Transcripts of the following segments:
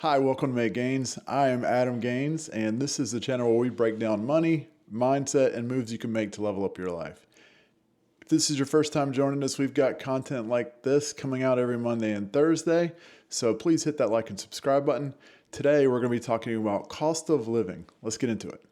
Hi, welcome to Make Gains. I am Adam Gaines, and this is the channel where we break down money, mindset, and moves you can make to level up your life. If this is your first time joining us, we've got content like this coming out every Monday and Thursday, so please hit that like and subscribe button. Today, we're going to be talking about cost of living. Let's get into it.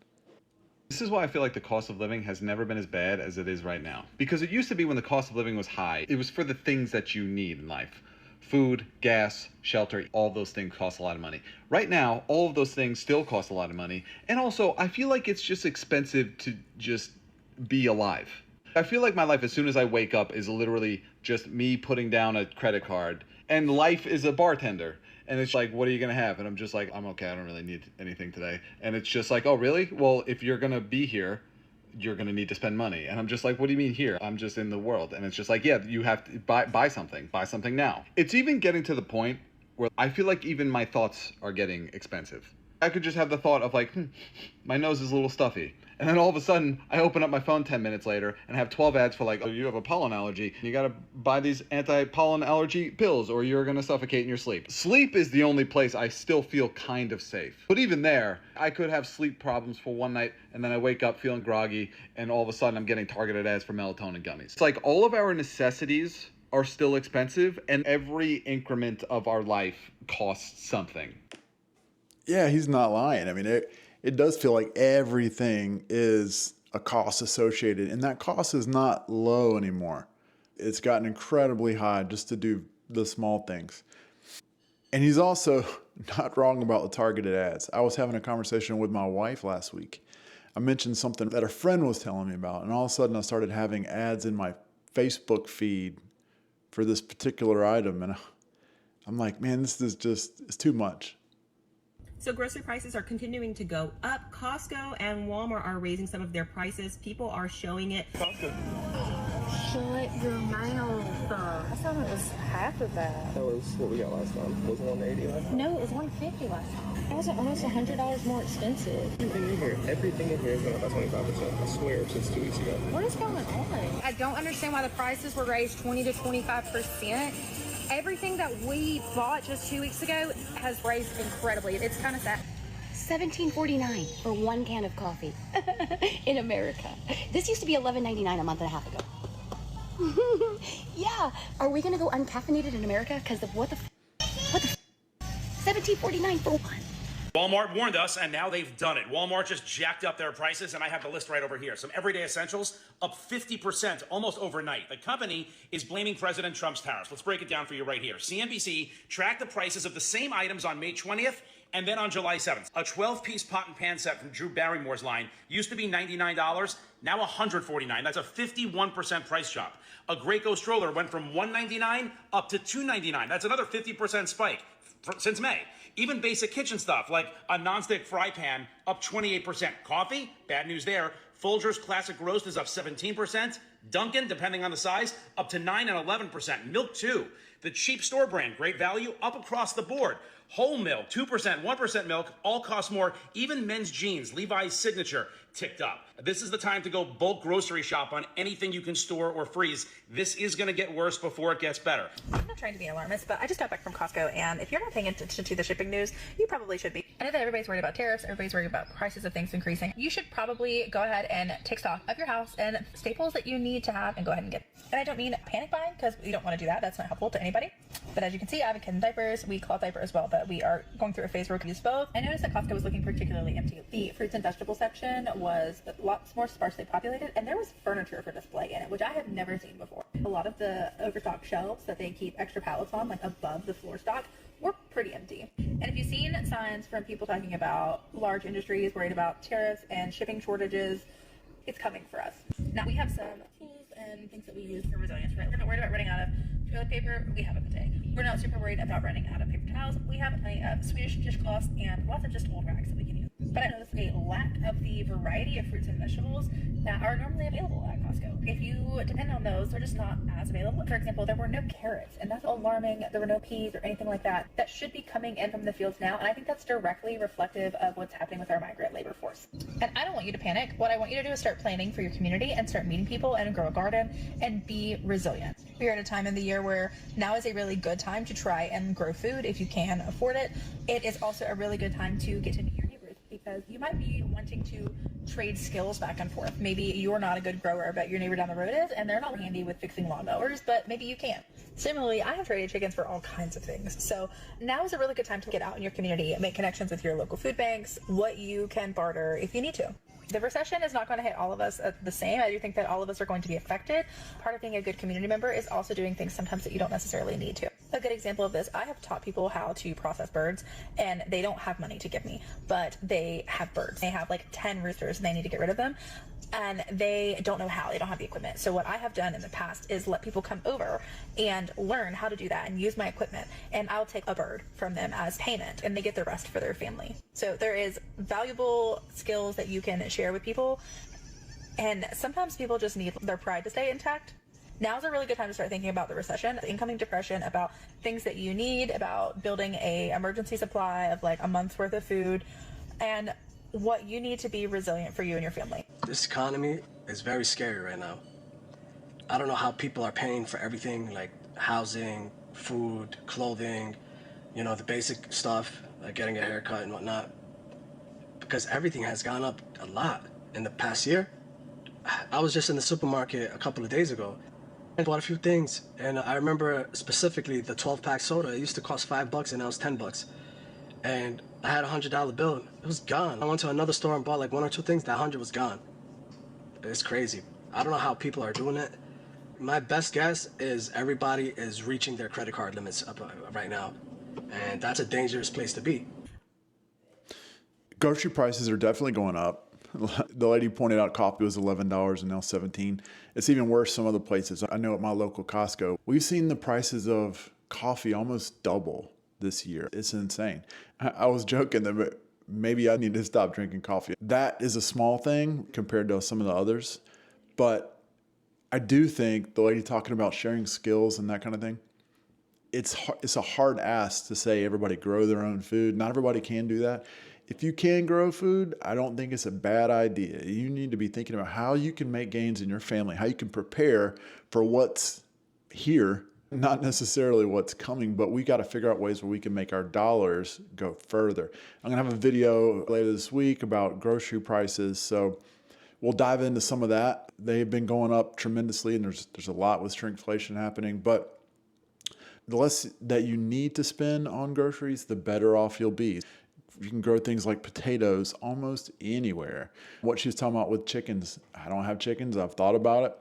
This is why I feel like the cost of living has never been as bad as it is right now. Because it used to be when the cost of living was high, it was for the things that you need in life. Food, gas, shelter, all those things cost a lot of money. Right now, all of those things still cost a lot of money. And also, I feel like it's just expensive to just be alive. I feel like my life, as soon as I wake up, is literally just me putting down a credit card. And life is a bartender. And it's like, what are you going to have? And I'm just like, I'm okay. I don't really need anything today. And it's just like, oh, really? Well, if you're going to be here, you're going to need to spend money. And I'm just like, what do you mean here? I'm just in the world. And it's just like, yeah, you have to buy something now. It's even getting to the point where I feel like even my thoughts are getting expensive. I could just have the thought of like, my nose is a little stuffy. And then all of a sudden, I open up my phone 10 minutes later and have 12 ads for like, oh, you have a pollen allergy. You got to buy these anti-pollen allergy pills or you're going to suffocate in your sleep. Sleep is the only place I still feel kind of safe. But even there, I could have sleep problems for one night and then I wake up feeling groggy and all of a sudden I'm getting targeted ads for melatonin gummies. It's like all of our necessities are still expensive and every increment of our life costs something. Yeah, he's not lying. I mean, it does feel like everything is a cost associated, and that cost is not low anymore. It's gotten incredibly high just to do the small things. And he's also not wrong about the targeted ads. I was having a conversation with my wife last week. I mentioned something that a friend was telling me about, and all of a sudden I started having ads in my Facebook feed for this particular item, and I'm like, man, this is just, it's too much. So grocery prices are continuing to go up. Costco and Walmart are raising some of their prices. People are showing it. Shut your mouth. I thought it was half of that. That was what we got last time. Was it 180 last time? No, it was 150 last time. It was almost $100 more expensive. Everything in here is going up by 25%. I swear, since 2 weeks ago. What is going on? I don't understand why the prices were raised 20 to 25%. Everything that we bought just 2 weeks ago has raised incredibly. It's kind of sad. $17.49 for one can of coffee in America. This used to be $11.99 a month and a half ago. Yeah, are we gonna go uncaffeinated in America? Because of what the $17.49 for one. Walmart warned us, and now they've done it. Walmart just jacked up their prices, and I have the list right over here. Some everyday essentials up 50% almost overnight. The company is blaming President Trump's tariffs. Let's break it down for you right here. CNBC tracked the prices of the same items on May 20th and then on July 7th. A 12-piece pot and pan set from Drew Barrymore's line used to be $99, now $149. That's a 51% price drop. A Graco stroller went from $199 up to $299. That's another 50% spike since May. Even basic kitchen stuff like a nonstick fry pan up 28%. Coffee, bad news there. Folgers Classic Roast is up 17%. Dunkin', depending on the size, up to 9 and 11%. Milk too. The cheap store brand, great value, up across the board. Whole milk, 2%, 1% milk, all cost more. Even men's jeans, Levi's Signature, ticked up. This is the time to go bulk grocery shop on anything you can store or freeze. This is going to get worse before it gets better. I'm not trying to be an alarmist, but I just got back from Costco, and if you're not paying attention to the shipping news, you probably should be. I know that everybody's worried about tariffs, everybody's worried about prices of things increasing. You should probably go ahead and take stock of your house and staples that you need to have and go ahead and get. And I don't mean panic buying, because we don't want to do that. That's not helpful to anybody. But as you can see, I have a kid in diapers. We cloth diaper as well, but we are going through a phase where we can use both. I noticed that Costco was looking particularly empty. The fruits and vegetable section was lots more sparsely populated, and there was furniture for display in it, which I have never seen before. A lot of the overstocked shelves that they keep extra pallets on, like above the floor stock, were pretty empty. And if you've seen signs from people talking about large industries worried about tariffs and shipping shortages, it's coming for us. Now we have some tools and things that we use for resilience, right? We're not worried about running out of toilet paper. We have a bidet. We're not super worried about running out of paper towels. We have plenty of Swedish dishcloths and lots of just old rags that we can use. but I noticed a lack of the variety of fruits and vegetables that are normally available at Costco. If you depend on those, they're just not as available. For example, there were no carrots, and that's alarming. There were no peas or anything like that that should be coming in from the fields now, and I think that's directly reflective of what's happening with our migrant labor force. And I don't want you to panic. What I want you to do is start planning for your community and start meeting people and grow a garden and be resilient. We're at a time in the year where now is a really good time to try and grow food if you can afford it. It is also a really good time to get to meet your neighbors, because you might be wanting to trade skills back and forth. Maybe you're not a good grower, but your neighbor down the road is, and they're not handy with fixing lawnmowers, but maybe you can. Similarly, I have traded chickens for all kinds of things. So now is a really good time to get out in your community, make connections with your local food banks, what you can barter if you need to. The recession is not going to hit all of us the same. I do think that all of us are going to be affected. Part of being a good community member is also doing things sometimes that you don't necessarily need to. A good example of this, I have taught people how to process birds, and they don't have money to give me, but they have birds. They have like 10 roosters and they need to get rid of them, and they don't know how. They don't have the equipment. So what I have done in the past is let people come over and learn how to do that and use my equipment, and I'll take a bird from them as payment, and they get the rest for their family. So there is valuable skills that you can share with people, and sometimes people just need their pride to stay intact. Now's a really good time to start thinking about the recession, the incoming depression, about things that you need, about building a emergency supply of like a month's worth of food, and what you need to be resilient for you and your family. This economy is very scary right now. I don't know how people are paying for everything, like housing, food, clothing, you know, the basic stuff, like getting a haircut and whatnot, because everything has gone up a lot in the past year. I was just in the supermarket a couple of days ago and bought a few things, and I remember specifically the 12-pack soda. It used to cost $5 and now it's $10. And I had a $100 bill. It was gone. I went to another store and bought like one or two things. That 100 was gone. It's crazy. I don't know how people are doing it. My best guess is everybody is reaching their credit card limits up right now, and that's a dangerous place to be. Grocery prices are definitely going up. The lady pointed out coffee was $11 and now $17. It's even worse some other places. I know at my local Costco, we've seen the prices of coffee almost double this year. It's insane. I was joking that maybe I need to stop drinking coffee. That is a small thing compared to some of the others, but I do think the lady talking about sharing skills and that kind of thing, it's a hard ask to say everybody grow their own food. Not everybody can do that. If you can grow food, I don't think it's a bad idea. You need to be thinking about how you can make gains in your family, how you can prepare for what's here, not necessarily what's coming, but we got to figure out ways where we can make our dollars go further. I'm going to have a video later this week about grocery prices, so we'll dive into some of that. They've been going up tremendously, and there's a lot with shrinkflation happening, but the less that you need to spend on groceries, the better off you'll be. You can grow things like potatoes almost anywhere. What she was talking about with chickens, I don't have chickens. I've thought about it.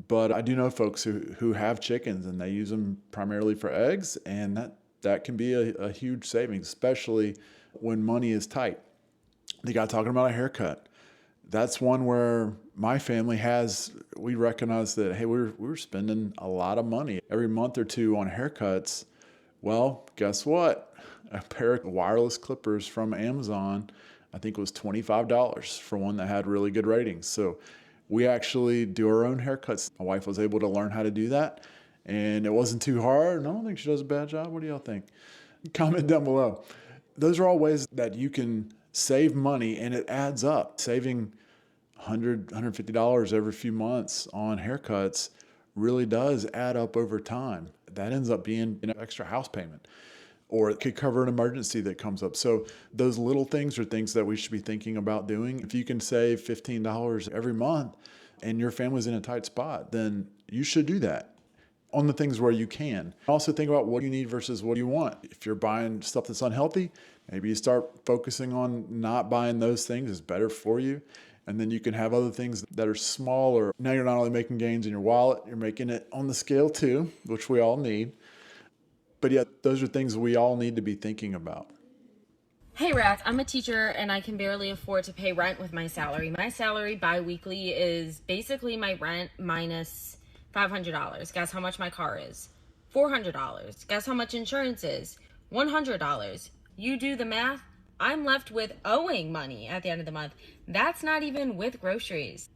But I do know folks who have chickens, and they use them primarily for eggs, and that can be a huge savings, especially when money is tight. The guy talking about a haircut, that's one where my family we recognize that, hey, we're spending a lot of money every month or two on haircuts. Well, guess what? A pair of wireless clippers from Amazon, I think it was $25 for one that had really good ratings. So we actually do our own haircuts. My wife was able to learn how to do that, and it wasn't too hard. I don't think she does a bad job. What do y'all think? Comment down below. Those are all ways that you can save money, and it adds up. Saving $100, $150 every few months on haircuts really does add up over time. That ends up being an extra house payment, or it could cover an emergency that comes up. So those little things are things that we should be thinking about doing. If you can save $15 every month and your family's in a tight spot, then you should do that on the things where you can. Also think about what you need versus what you want. If you're buying stuff that's unhealthy, maybe you start focusing on not buying those things. It's better for you. And then you can have other things that are smaller. Now you're not only making gains in your wallet, you're making it on the scale too, which we all need. But yeah, those are things we all need to be thinking about. Hey Rack, I'm a teacher and I can barely afford to pay rent with my salary. My salary bi-weekly is basically my rent minus $500. Guess how much my car is? $400. Guess how much insurance is? $100. You do the math. I'm left with owing money at the end of the month. That's not even with groceries.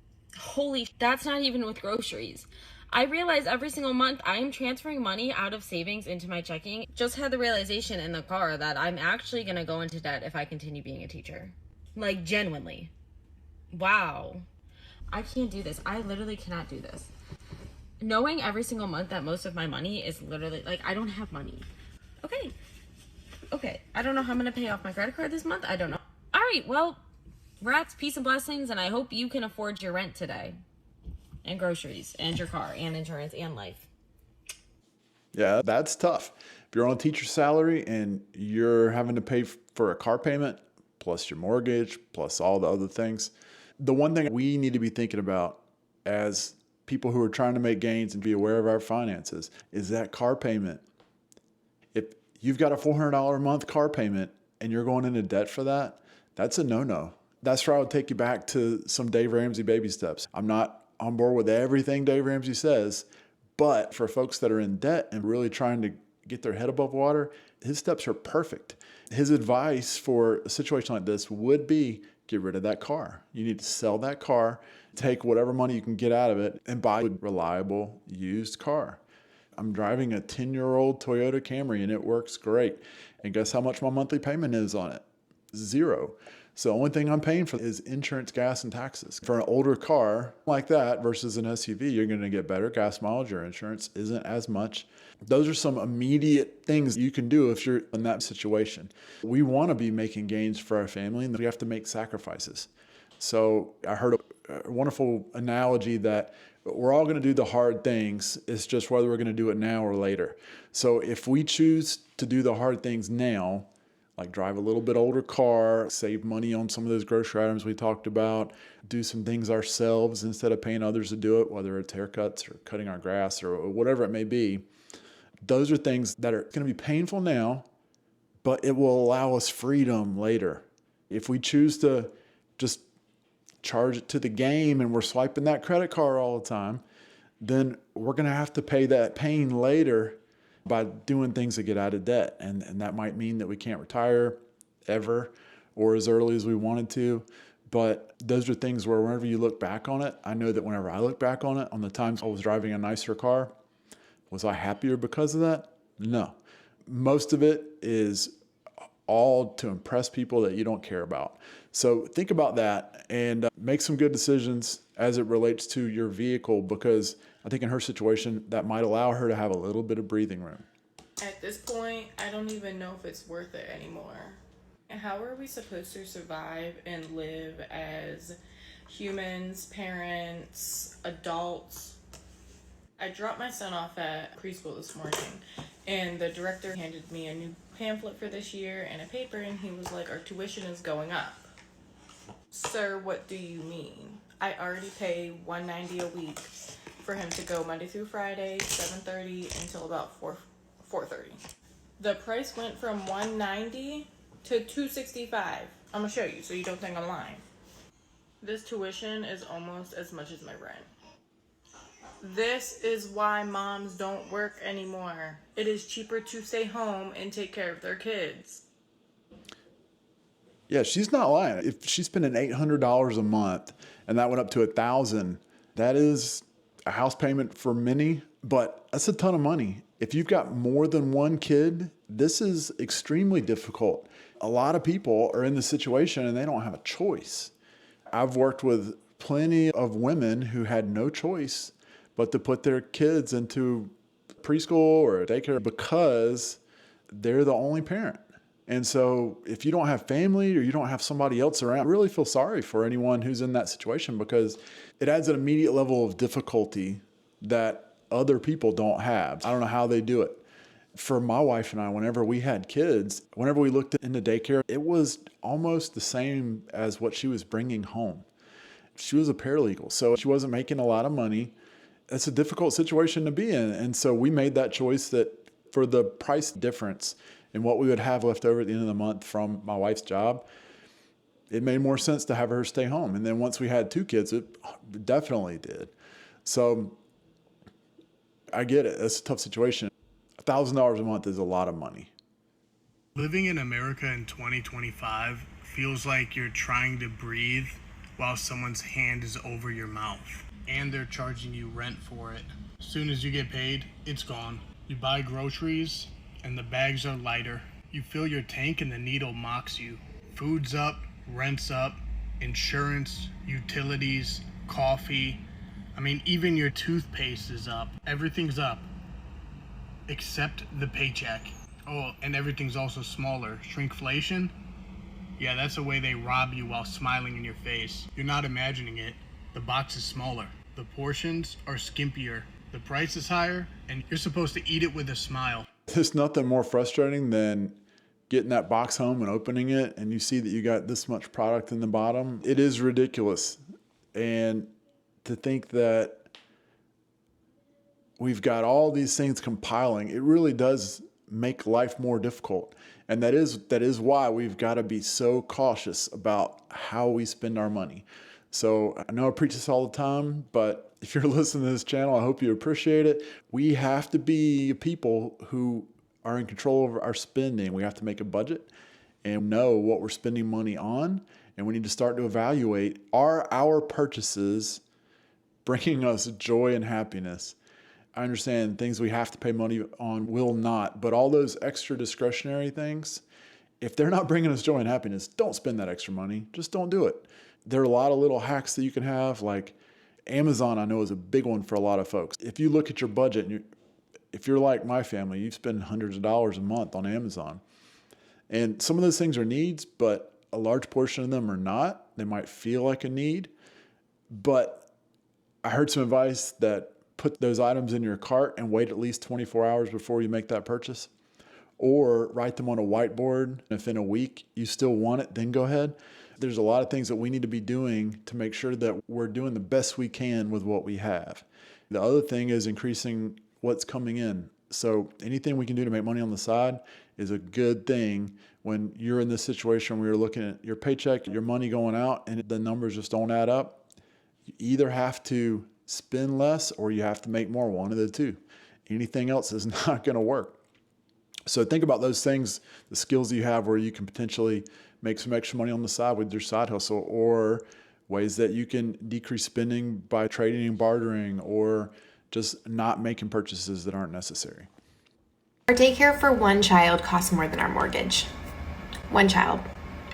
That's not even with groceries. I realize every single month I am transferring money out of savings into my checking. Just had the realization in the car that I'm actually going to go into debt if I continue being a teacher. Like, genuinely. Wow. I can't do this. I literally cannot do this. Knowing every single month that most of my money is literally, like, I don't have money. Okay. I don't know how I'm going to pay off my credit card this month. I don't know. All right, well, rats, peace and blessings, and I hope you can afford your rent today. And groceries, and your car, and insurance, and life. Yeah, that's tough. If you're on a teacher's salary and you're having to pay for a car payment, plus your mortgage, plus all the other things, the one thing we need to be thinking about as people who are trying to make gains and be aware of our finances is that car payment. If you've got a $400 a month car payment and you're going into debt for that, that's a no-no. That's where I would take you back to some Dave Ramsey baby steps. I'm not on board with everything Dave Ramsey says, but for folks that are in debt and really trying to get their head above water, his steps are perfect. His advice for a situation like this would be get rid of that car. You need to sell that car, take whatever money you can get out of it, and buy a reliable used car. I'm driving a 10-year-old Toyota Camry and it works great. And guess how much my monthly payment is on it? $0. So the only thing I'm paying for is insurance, gas, and taxes. For an older car like that versus an SUV, you're going to get better gas mileage. Your insurance isn't as much. Those are some immediate things you can do if you're in that situation. We want to be making gains for our family, and we have to make sacrifices. So I heard a wonderful analogy that we're all going to do the hard things. It's just whether we're going to do it now or later. So if we choose to do the hard things now, like drive a little bit older car, save money on some of those grocery items we talked about, do some things ourselves instead of paying others to do it, whether it's haircuts or cutting our grass or whatever it may be. Those are things that are going to be painful now, but it will allow us freedom later. If we choose to just charge it to the game and we're swiping that credit card all the time, then we're going to have to pay that pain later by doing things to get out of debt. And that might mean that we can't retire ever or as early as we wanted to. But those are things where whenever you look back on it, I know that whenever I look back on it, on the times I was driving a nicer car, was I happier because of that? No. Most of it is all to impress people that you don't care about. So think about that and make some good decisions as it relates to your vehicle, because I think in her situation, that might allow her to have a little bit of breathing room. At this point, I don't even know if it's worth it anymore. How are we supposed to survive and live as humans, parents, adults? I dropped my son off at preschool this morning, and the director handed me a new pamphlet for this year and a paper, and he was like, our tuition is going up. Sir, what do you mean? I already pay $190 a week for him to go Monday through Friday, 7:30 until about 4:30. The price went from $190 to $265. I'm gonna show you so you don't think I'm lying. This tuition is almost as much as my rent. This is why moms don't work anymore. It is cheaper to stay home and take care of their kids. Yeah, she's not lying. If she's spending $800 a month and that went up to $1,000, that is a house payment for many, but that's a ton of money. If you've got more than one kid, this is extremely difficult. A lot of people are in this situation and they don't have a choice. I've worked with plenty of women who had no choice but to put their kids into preschool or daycare because they're the only parent. And so if you don't have family or you don't have somebody else around, I really feel sorry for anyone who's in that situation, because it adds an immediate level of difficulty that other people don't have. I don't know how they do it. For my wife and I, whenever we had kids, whenever we looked into daycare, it was almost the same as what she was bringing home. She was a paralegal, so she wasn't making a lot of money. It's a difficult situation to be in. And so we made that choice that for the price difference in what we would have left over at the end of the month from my wife's job, it made more sense to have her stay home. And then once we had two kids, it definitely did. So I get it. It's a tough situation. $1,000 a month is a lot of money. Living in America in 2025 feels like you're trying to breathe while someone's hand is over your mouth. And they're charging you rent for it. As soon as you get paid, it's gone. You buy groceries and the bags are lighter. You fill your tank and the needle mocks you. Food's up, rent's up, insurance, utilities, coffee. I mean, even your toothpaste is up. Everything's up. Except the paycheck. Oh, and everything's also smaller. Shrinkflation? Yeah, that's the way they rob you while smiling in your face. You're not imagining it. The box is smaller. The portions are skimpier. The price is higher, and you're supposed to eat it with a smile. There's nothing more frustrating than getting that box home and opening it, and you see that you got this much product in the bottom. It is ridiculous. And to think that we've got all these things compiling, it really does make life more difficult. And that is why we've got to be so cautious about how we spend our money. So I know I preach this all the time, but if you're listening to this channel, I hope you appreciate it. We have to be people who are in control of our spending. We have to make a budget and know what we're spending money on. And we need to start to evaluate, are our purchases bringing us joy and happiness? I understand things we have to pay money on will not, but all those extra discretionary things, if they're not bringing us joy and happiness, don't spend that extra money. Just don't do it. There are a lot of little hacks that you can have, like Amazon, I know, is a big one for a lot of folks. If you look at your budget, and if you're like my family, you spend hundreds of dollars a month on Amazon. And some of those things are needs, but a large portion of them are not. They might feel like a need. But I heard some advice that put those items in your cart and wait at least 24 hours before you make that purchase. Or write them on a whiteboard. If in a week you still want it, then go ahead. There's a lot of things that we need to be doing to make sure that we're doing the best we can with what we have. The other thing is increasing what's coming in. So anything we can do to make money on the side is a good thing when you're in this situation where you're looking at your paycheck, your money going out, and the numbers just don't add up. You either have to spend less or you have to make more, one of the two. Anything else is not going to work. So think about those things, the skills you have where you can potentially make some extra money on the side with your side hustle, or ways that you can decrease spending by trading and bartering, or just not making purchases that aren't necessary. Our daycare for one child costs more than our mortgage. One child.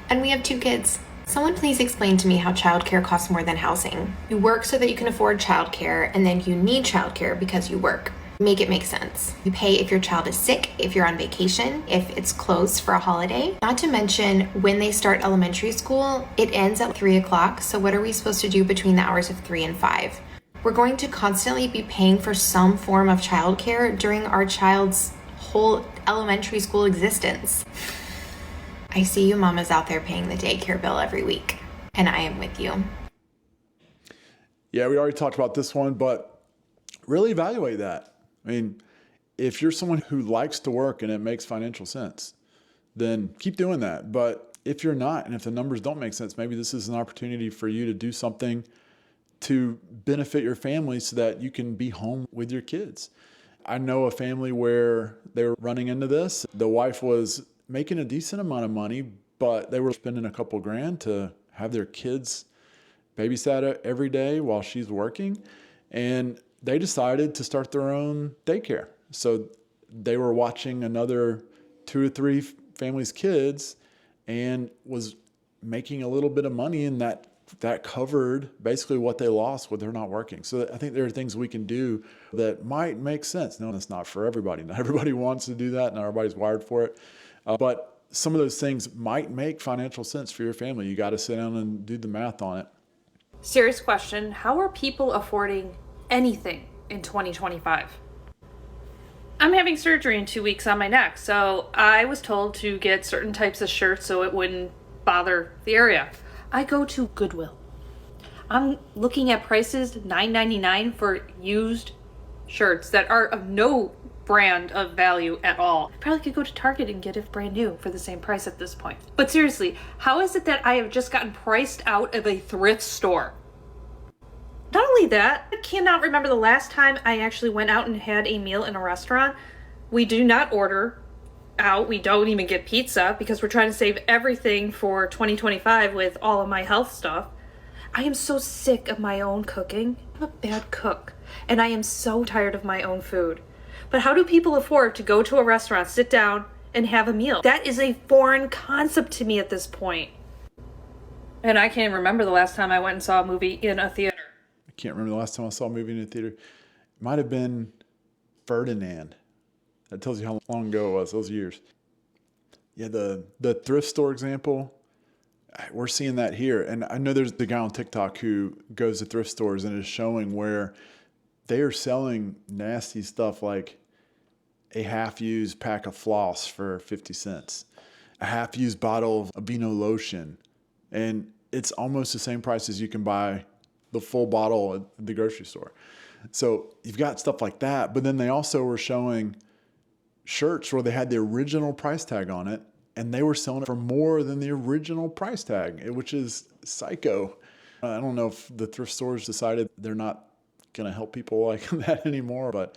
And we have 2 kids. Someone please explain to me how childcare costs more than housing. You work so that you can afford childcare, and then you need childcare because you work. Make it make sense. You pay if your child is sick, if you're on vacation, if it's closed for a holiday. Not to mention, when they start elementary school, it ends at 3 o'clock. So what are we supposed to do between the hours of 3 and 5? We're going to constantly be paying for some form of childcare during our child's whole elementary school existence. I see you mamas out there paying the daycare bill every week, and I am with you. Yeah, we already talked about this one, but really evaluate that. I mean, if you're someone who likes to work and it makes financial sense, then keep doing that. But if you're not, and if the numbers don't make sense, maybe this is an opportunity for you to do something to benefit your family so that you can be home with your kids. I know a family where they were running into this. The wife was making a decent amount of money, but they were spending a couple grand to have their kids babysat every day while she's working. And they decided to start their own daycare. So they were watching another 2 or 3 families' kids and was making a little bit of money, and that covered basically what they lost when they're not working. So I think there are things we can do that might make sense. No, it's not for everybody. Not everybody wants to do that. Not everybody's wired for it. But some of those things might make financial sense for your family. You got to sit down and do the math on it. Serious question. How are people affording anything in 2025? I'm having surgery in 2 weeks on my neck, so I was told to get certain types of shirts so it wouldn't bother the area. I go to Goodwill. I'm looking at prices $9.99 for used shirts that are of no brand of value at all. I probably could go to Target and get it brand new for the same price at this point. But seriously, how is it that I have just gotten priced out of a thrift store? Not only that, I cannot remember the last time I actually went out and had a meal in a restaurant. We do not order out. We don't even get pizza because we're trying to save everything for 2025 with all of my health stuff. I am so sick of my own cooking. I'm a bad cook, and I am so tired of my own food. But how do people afford to go to a restaurant, sit down, and have a meal? That is a foreign concept to me at this point. And I can't remember the last time I went and saw a movie in a theater. I can't remember the last time I saw a movie in a theater. It might have been Ferdinand. That tells you how long ago it was, those years. Yeah, the thrift store example, we're seeing that here. And I know there's the guy on TikTok who goes to thrift stores and is showing where they are selling nasty stuff like a half-used pack of floss for 50 cents, a half-used bottle of Aveeno lotion, and it's almost the same price as you can buy the full bottle at the grocery store. So you've got stuff like that, but then they also were showing shirts where they had the original price tag on it, and they were selling it for more than the original price tag, which is psycho. I don't know if the thrift stores decided they're not going to help people like that anymore, but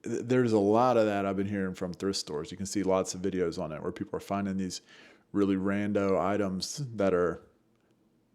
there's a lot of that I've been hearing from thrift stores. You can see lots of videos on it where people are finding these really rando items that are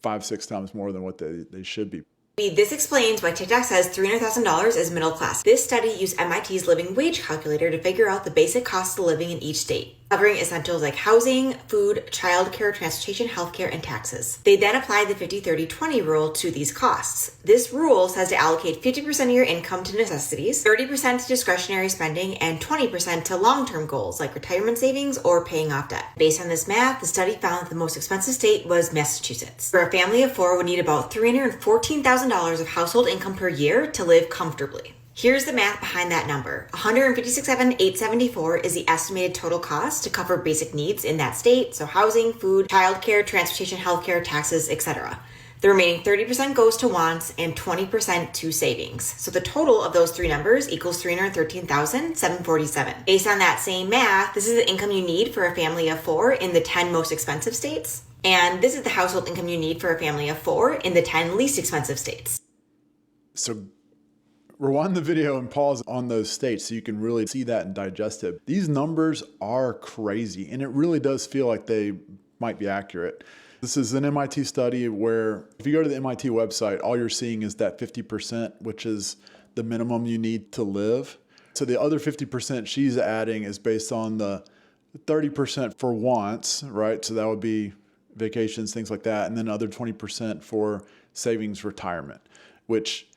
5-6 times more than what they should be. This explains why TikTok says $300,000 is middle class. This study used MIT's living wage calculator to figure out the basic cost of living in each state, covering essentials like housing, food, childcare, transportation, healthcare, and taxes. They then applied the 50-30-20 rule to these costs. This rule says to allocate 50% of your income to necessities, 30% to discretionary spending, and 20% to long-term goals like retirement savings or paying off debt. Based on this math, the study found that the most expensive state was Massachusetts, where a family of 4 would need about $314,000 of household income per year to live comfortably. Here's the math behind that number. $156,874 is the estimated total cost to cover basic needs in that state, so housing, food, childcare, transportation, healthcare, taxes, etc. The remaining 30% goes to wants and 20% to savings. So the total of those three numbers equals $313,747. Based on that same math, this is the income you need for a family of 4 in the 10 most expensive states. And this is the household income you need for a family of 4 in the 10 least expensive states. So rewind the video and pause on those states so you can really see that and digest it. These numbers are crazy, and it really does feel like they might be accurate. This is an MIT study where if you go to the MIT website, all you're seeing is that 50%, which is the minimum you need to live. So the other 50% she's adding is based on the 30% for wants, right? So that would be vacations, things like that. And then other 20% for savings, retirement, which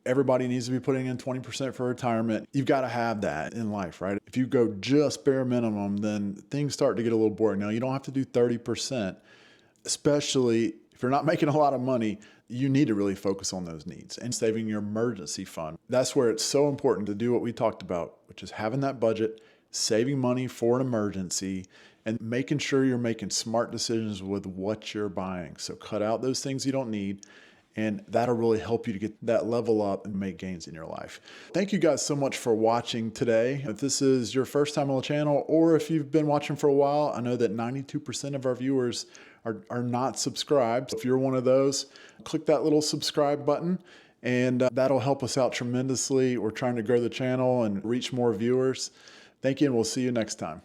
everybody needs to be putting in 20% for retirement. You've got to have that in life, right? If you go just bare minimum, then things start to get a little boring. Now, you don't have to do 30%, especially if you're not making a lot of money. You need to really focus on those needs and saving your emergency fund. That's where it's so important to do what we talked about, which is having that budget, saving money for an emergency, and making sure you're making smart decisions with what you're buying. So cut out those things you don't need, and that'll really help you to get that level up and make gains in your life. Thank you guys so much for watching today. If this is your first time on the channel, or if you've been watching for a while, I know that 92% of our viewers are not subscribed. If you're one of those, click that little subscribe button, and that'll help us out tremendously. We're trying to grow the channel and reach more viewers. Thank you, and we'll see you next time.